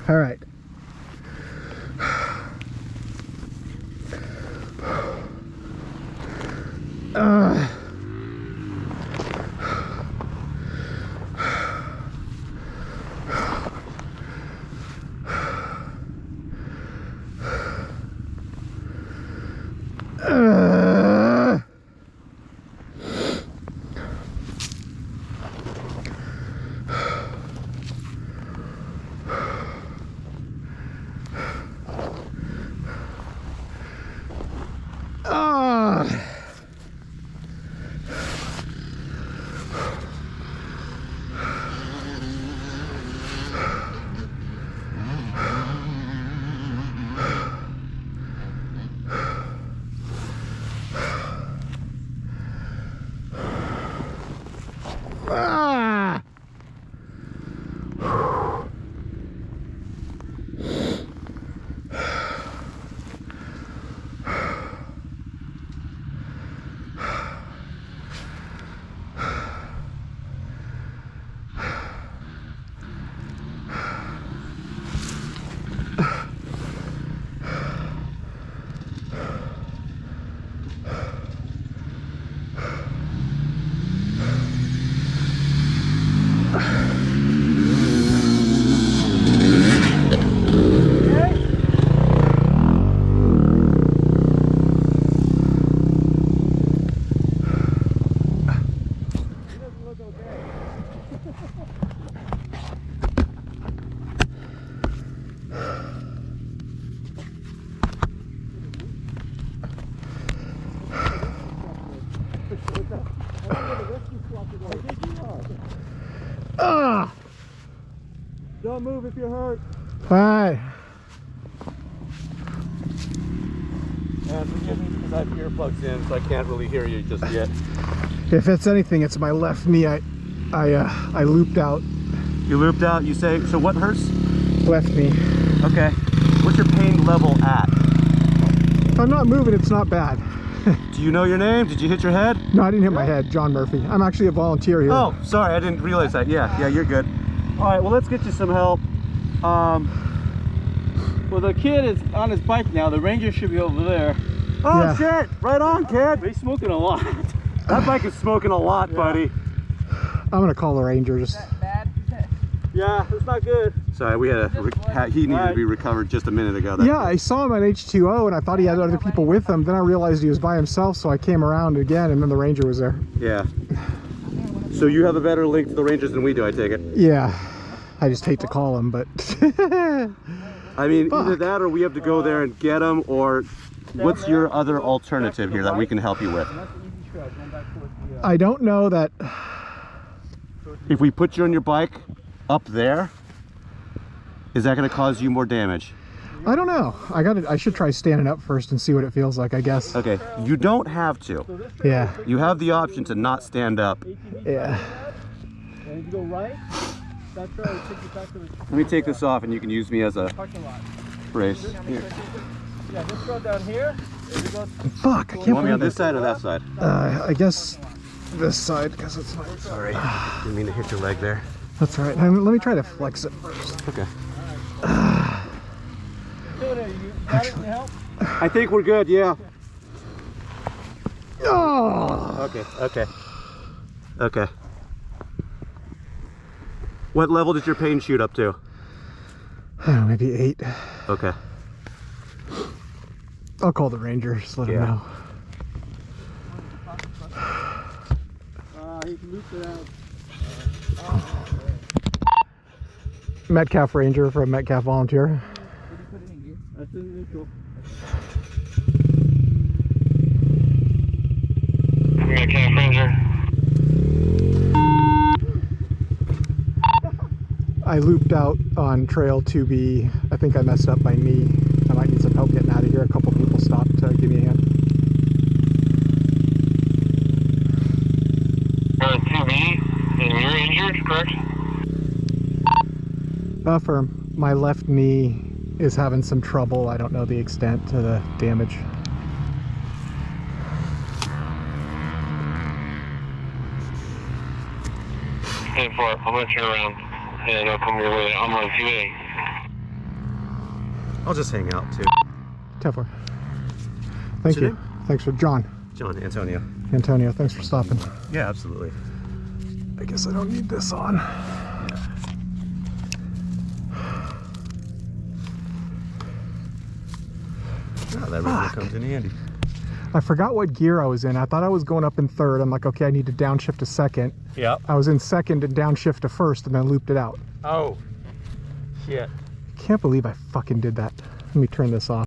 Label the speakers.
Speaker 1: All right.
Speaker 2: Don't move if you're hurt.
Speaker 1: Bye.
Speaker 2: And forgive me because I have earplugs in, so I can't really hear you just yet.
Speaker 1: If it's anything, it's my left knee. I looped out.
Speaker 2: You looped out, you say, so what hurts?
Speaker 1: Left knee.
Speaker 2: Okay. What's your pain level at?
Speaker 1: If I'm not moving, it's not bad.
Speaker 2: Do you know your name? Did you hit your head?
Speaker 1: No, I didn't hit my head. John Murphy. I'm actually a volunteer here.
Speaker 2: Oh, sorry, I didn't realize that. Yeah, you're good. All right, well, let's get you some help.
Speaker 3: Well, the kid is on his bike now. The Ranger should be over there.
Speaker 2: Oh,
Speaker 1: Yeah.
Speaker 2: shit. Right on, kid.
Speaker 3: He's smoking a lot.
Speaker 2: That bike is smoking a lot, buddy.
Speaker 1: I'm gonna call the Ranger. Just
Speaker 3: Yeah, it's not good.
Speaker 2: Sorry, we had he needed to be recovered just a minute ago.
Speaker 1: yeah, I saw him at H2O and I thought he had other people with him. Then I realized he was by himself, so I came around again, and then the Ranger was there.
Speaker 2: Yeah. So you have a better link to the Rangers than we do, I take it.
Speaker 1: Yeah, I just hate to call him, but
Speaker 2: I mean,
Speaker 1: Fuck.
Speaker 2: either that or we have to go there and get them, or what's your other alternative here that we can help you with?
Speaker 1: I don't know that.
Speaker 2: If we put you on your bike up there, is that going to cause you more damage?
Speaker 1: I don't know. I should try standing up first and see what it feels like, I guess.
Speaker 2: Okay, you don't have to.
Speaker 1: Yeah.
Speaker 2: You have the option to not stand up.
Speaker 1: Yeah.
Speaker 3: And if you go right, that's right. It'll take you back to the
Speaker 2: Let me take this off and you can use me as a
Speaker 3: parking lot.
Speaker 2: brace. Here.
Speaker 3: Yeah, just go down here. If you go
Speaker 1: Fuck, I
Speaker 2: You
Speaker 1: can't
Speaker 2: want me on
Speaker 1: believe
Speaker 2: this side or that side?
Speaker 1: I guess this side, because it's not.
Speaker 2: Sorry, didn't mean to hit your leg there.
Speaker 1: That's right. Let me try to flex it first.
Speaker 2: Okay.
Speaker 3: you got it in help?
Speaker 2: I think we're good, yeah.
Speaker 1: Oh!
Speaker 2: Okay. What level did your pain shoot up to?
Speaker 1: I don't know, maybe 8.
Speaker 2: Okay.
Speaker 1: I'll call the Ranger, just let him
Speaker 2: Yeah.
Speaker 1: know.
Speaker 3: He looped it out.
Speaker 1: Metcalf Ranger from Metcalf Volunteer.
Speaker 3: That's in neutral.
Speaker 4: Metcalf Ranger.
Speaker 1: I looped out on trail 2B. I think I messed up my knee. I might need some help getting out of here. A couple people stopped to give me a hand.
Speaker 4: 2B, and you're in injured, correct?
Speaker 1: Affirm. My left knee is having some trouble. I don't know the extent to the damage.
Speaker 4: Hey, I'm gonna turn around and I'll come your way. I'm on 2A.
Speaker 2: I'll just hang out too.
Speaker 1: 10-4. Thank
Speaker 2: What's your
Speaker 1: you.
Speaker 2: name?
Speaker 1: Thanks for John.
Speaker 2: John, Antonio.
Speaker 1: Antonio, thanks for stopping.
Speaker 2: Yeah, absolutely.
Speaker 1: I guess I don't need this on.
Speaker 2: Oh, that radio comes in handy.
Speaker 1: I forgot what gear I was in. I thought I was going up in third. I'm like, okay, I need to downshift to second.
Speaker 2: Yep.
Speaker 1: I was in second and downshift to first and then looped it out.
Speaker 2: Oh, shit.
Speaker 1: Can't believe I fucking did that. Let me turn this off.